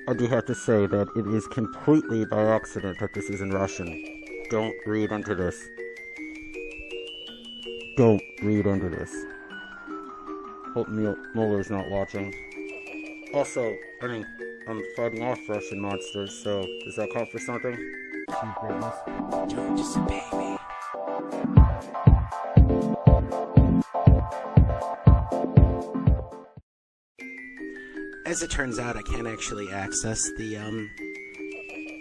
I do have to say that it is completely by accident that this is in Russian. Don't read into this. Don't read into this. Hope Mueller's not watching. Also, I'm fighting off Russian monsters, so does that call for something? Don't disobey me. As it turns out, I can't actually access the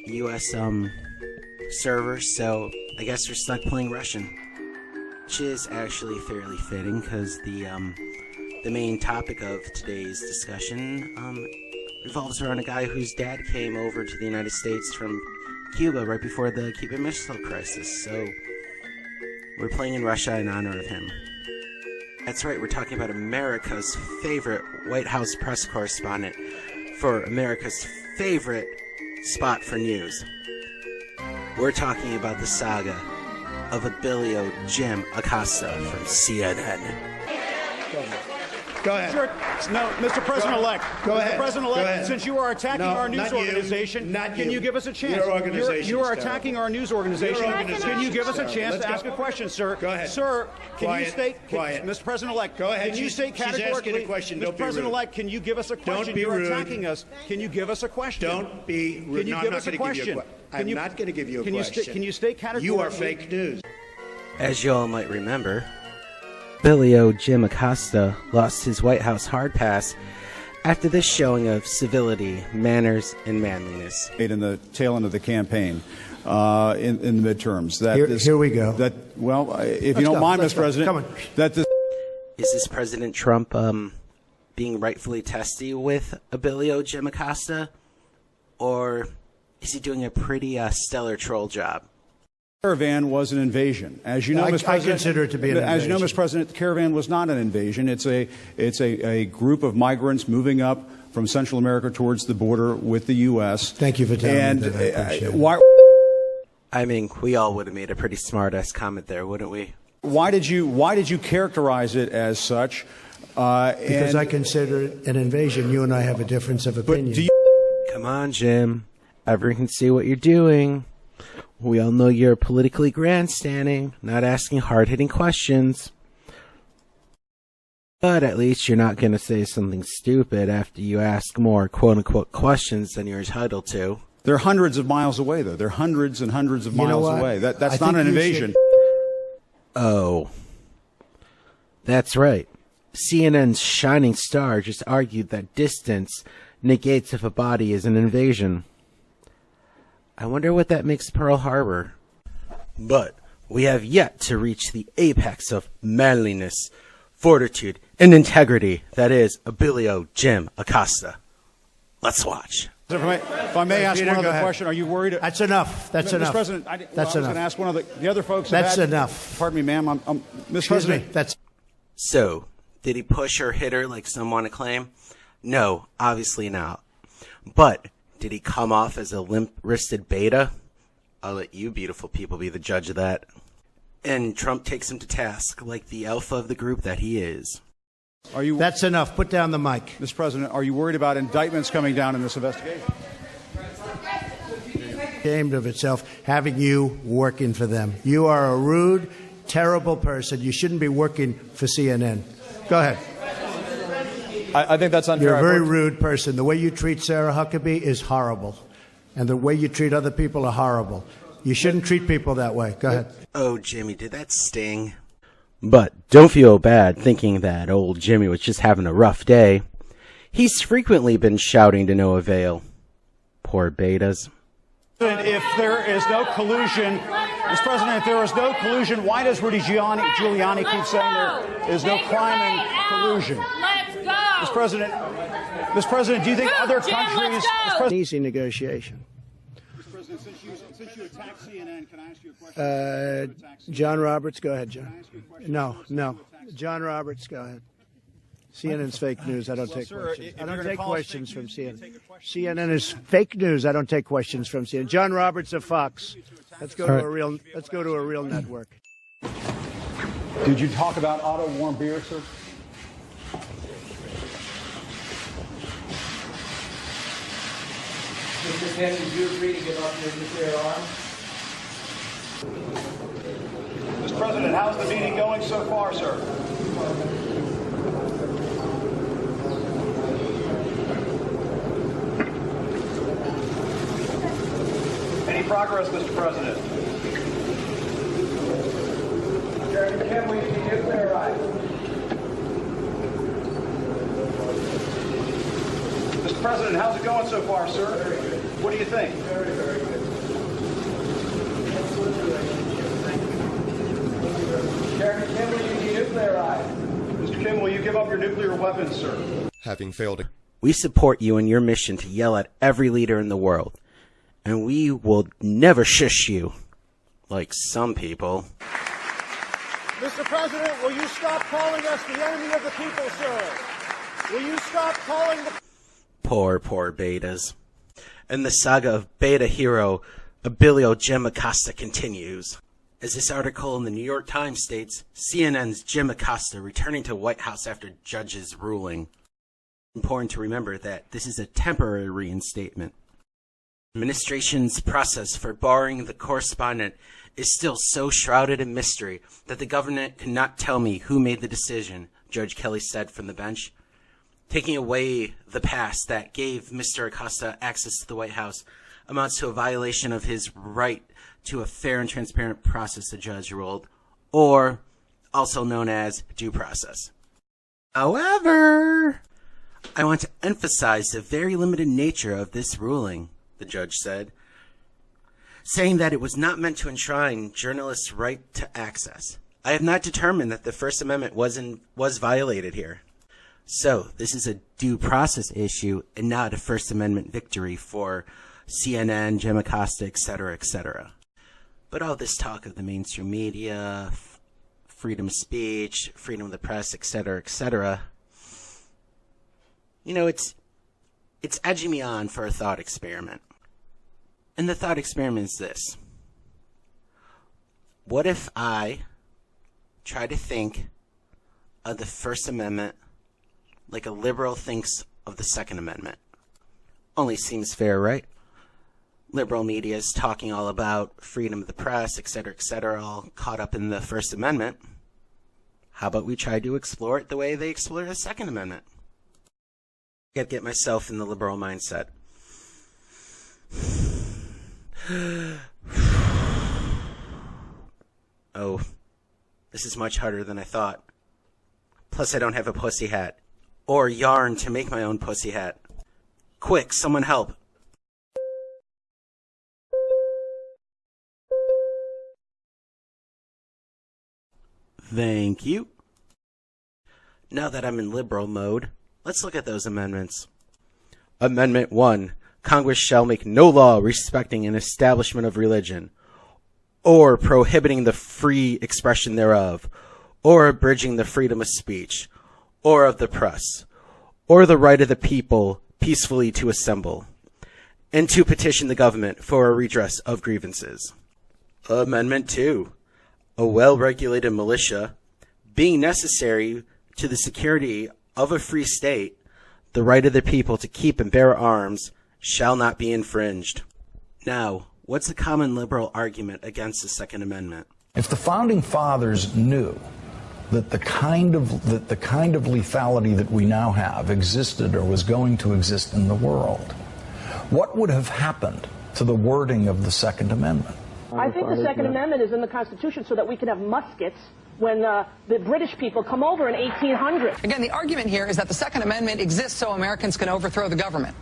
US server, so I guess we're stuck playing Russian. Which is actually fairly fitting, because the main topic of today's discussion revolves around a guy whose dad came over to the United States from Cuba right before the Cuban Missile Crisis, so we're playing in Russia in honor of him. That's right, we're talking about America's favorite White House press correspondent for America's favorite spot for news. We're talking about the saga of Abilio Jim Acosta from CNN. Go ahead. Sure. No, Mr. President-elect. Go ahead. Mr. President-elect, Go ahead. since you are attacking our news organization, can you give us a chance? Your organization You are is attacking our news organization. Your organization Can you give is us a chance terrible. to ask a question, sir? Go ahead. Sir, can Quiet. you state, Quiet. Mr. President-elect, Go ahead. can you state She's asking categorically, a question. Mr. Don't be rude. President-elect, can you give us a question? Don't be You're rude. attacking us. Can you give us a question? Don't be rude. Can you No, give I'm us not a going to give you question? I'm not going to give you a question. Can you state categorically? You are fake news. As you all might remember, Abilio Jim Acosta lost his White House hard pass after this showing of civility, manners, and manliness. In the tail end of the campaign, in the midterms. Here we go. If you don't mind, Mr. President, come on. Is this President Trump being rightfully testy with Abilio Jim Acosta? Or is he doing a pretty stellar troll job? Caravan was an invasion. As you know, Mr. President, I consider it to be an invasion. As you know, Mr. President, the caravan was not an invasion. It's a group of migrants moving up from Central America towards the border with the U.S. Thank you for telling me that. I appreciate it. I mean, we all would have made a pretty smart-ass comment there, wouldn't we? Why did you characterize it as such? Because I consider it an invasion. You and I have a difference of opinion. Come on, Jim. Everyone can see what you're doing. We all know you're politically grandstanding, not asking hard-hitting questions. But at least you're not going to say something stupid after you ask more quote-unquote questions than you're entitled to. They're hundreds of miles away, though. They're hundreds and hundreds of miles away. That's not an invasion. Oh. That's right. CNN's shining star just argued that distance negates if a body is an invasion. I wonder what that makes Pearl Harbor. But we have yet to reach the apex of manliness, fortitude, and integrity that is Abilio Jim Acosta. Let's watch. If I may ask Peter, one go other ahead. question, are you worried? That's enough. That's Mr. enough. President, I That's was enough. going to ask one of the other folks. That's enough. Pardon me, ma'am. Mr. Excuse President. me. That's. So, did he push or hit her like some want to claim? No, obviously not. But did he come off as a limp-wristed beta? I'll let you beautiful people be the judge of that. And Trump takes him to task like the alpha of the group that he is. That's enough. Put down the mic. Mr. President, are you worried about indictments coming down in this investigation? Ashamed of itself having you working for them. You are a rude, terrible person. You shouldn't be working for CNN. Go ahead. I think that's unfair. You're a very rude person. The way you treat Sarah Huckabee is horrible. And the way you treat other people are horrible. You shouldn't treat people that way. Go ahead. Oh, Jimmy, did that sting? But don't feel bad thinking that old Jimmy was just having a rough day. He's frequently been shouting to no avail. Poor betas. If there is no collusion, Mr. President, if there is no collusion, why does Rudy Giuliani keep saying there is no crime and collusion? Let's go. Mr. President, do you think other countries... Easy negotiation. Mr. President, since you attacked CNN, can I ask you a question? John Roberts, go ahead, John. No. John Roberts, go ahead. CNN's fake news. I don't take questions. I don't take questions from CNN. CNN is fake news. I don't take questions from CNN. John Roberts of Fox. Let's go to a real network. Did you talk about auto warm beer, sir? Mr. Penn, would you agree to give up your nuclear arms? Mr. President, how's the meeting going so far, sir? Any progress, Mr. President? Chairman Kim, will you denuclearize? Mr. President, how's it going so far, sir? Very good. What do you think? Very, very good. Chairman Kim, will you denuclearize? Mr. Kim, will you give up your nuclear weapons, sir? Having failed. We support you in your mission to yell at every leader in the world, and we will never shush you, like some people. Mr. President, will you stop calling us the enemy of the people, sir? Will you stop calling the... Poor betas. And the saga of Beta Hero Jim Acosta continues. As this article in the New York Times states, CNN's Jim Acosta returning to White House after judge's ruling. Important to remember that this is a temporary reinstatement. Administration's process for barring the correspondent is still so shrouded in mystery that the government could not tell me who made the decision, Judge Kelly said from the bench. Taking away the pass that gave Mr. Acosta access to the White House amounts to a violation of his right to a fair and transparent process, the judge ruled, or also known as due process. However, I want to emphasize the very limited nature of this ruling, the judge said, saying that it was not meant to enshrine journalists' right to access. I have not determined that the First Amendment was violated here. So, this is a due process issue and not a First Amendment victory for CNN, Jim Acosta, etc., etc. But all this talk of the mainstream media, freedom of speech, freedom of the press, etc., etc., you know, it's edging me on for a thought experiment. And the thought experiment is this. What if I try to think of the First Amendment like a liberal thinks of the Second Amendment? Only seems fair, right? Liberal media is talking all about freedom of the press, etc., all caught up in the First Amendment. How about we try to explore it the way they explore the Second Amendment? I gotta get myself in the liberal mindset. Oh, this is much harder than I thought. Plus, I don't have a pussy hat. Or yarn to make my own pussy hat. Quick, someone help. Thank you. Now that I'm in liberal mode, let's look at those amendments. Amendment 1. Congress shall make no law respecting an establishment of religion, or prohibiting the free expression thereof, or abridging the freedom of speech, or of the press, or the right of the people peacefully to assemble, and to petition the government for a redress of grievances. Amendment 2. A well-regulated militia, being necessary to the security of a free state, the right of the people to keep and bear arms shall not be infringed. Now, what's the common liberal argument against the Second Amendment? If the Founding Fathers knew that the kind of lethality that we now have existed or was going to exist in the world, what would have happened to the wording of the Second Amendment? I think the Second Amendment is in the Constitution so that we can have muskets when the British people come over in 1800. Again, the argument here is that the Second Amendment exists so Americans can overthrow the government.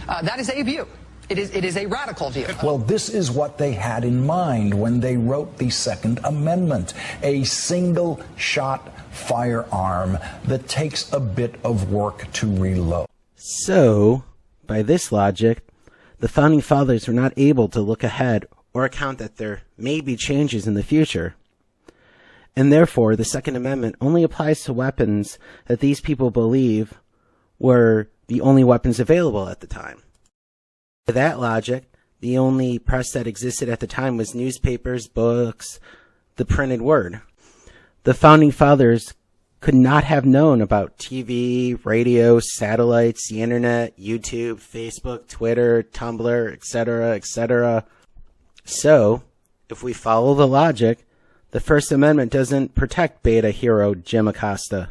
That is a view. It is a radical view. Well, this is what they had in mind when they wrote the Second Amendment, a single-shot firearm that takes a bit of work to reload. So, by this logic, the Founding Fathers were not able to look ahead or account that there may be changes in the future. And therefore, the Second Amendment only applies to weapons that these people believe were the only weapons available at the time. By that logic, the only press that existed at the time was newspapers, books, the printed word. The Founding Fathers could not have known about TV, radio, satellites, the internet, YouTube, Facebook, Twitter, Tumblr, etc., etc. So, if we follow the logic, the First Amendment doesn't protect Beta Hero Jim Acosta.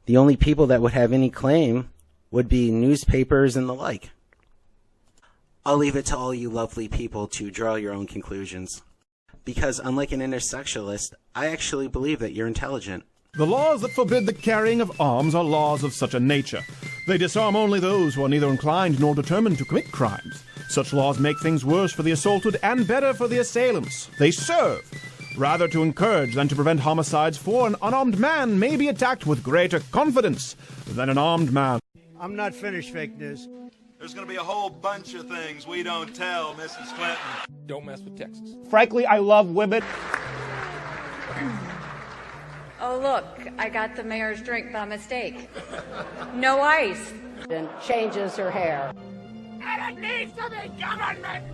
The only people that would have any claim would be newspapers and the like. I'll leave it to all you lovely people to draw your own conclusions. Because unlike an intersexualist, I actually believe that you're intelligent. The laws that forbid the carrying of arms are laws of such a nature. They disarm only those who are neither inclined nor determined to commit crimes. Such laws make things worse for the assaulted and better for the assailants. They serve rather to encourage than to prevent homicides, for an unarmed man may be attacked with greater confidence than an armed man. I'm not finished, fake news. There's going to be a whole bunch of things we don't tell Mrs. Clinton. Don't mess with Texas. Frankly, I love women. Oh, look, I got the mayor's drink by mistake. No ice. And changes her hair. And it needs to be government.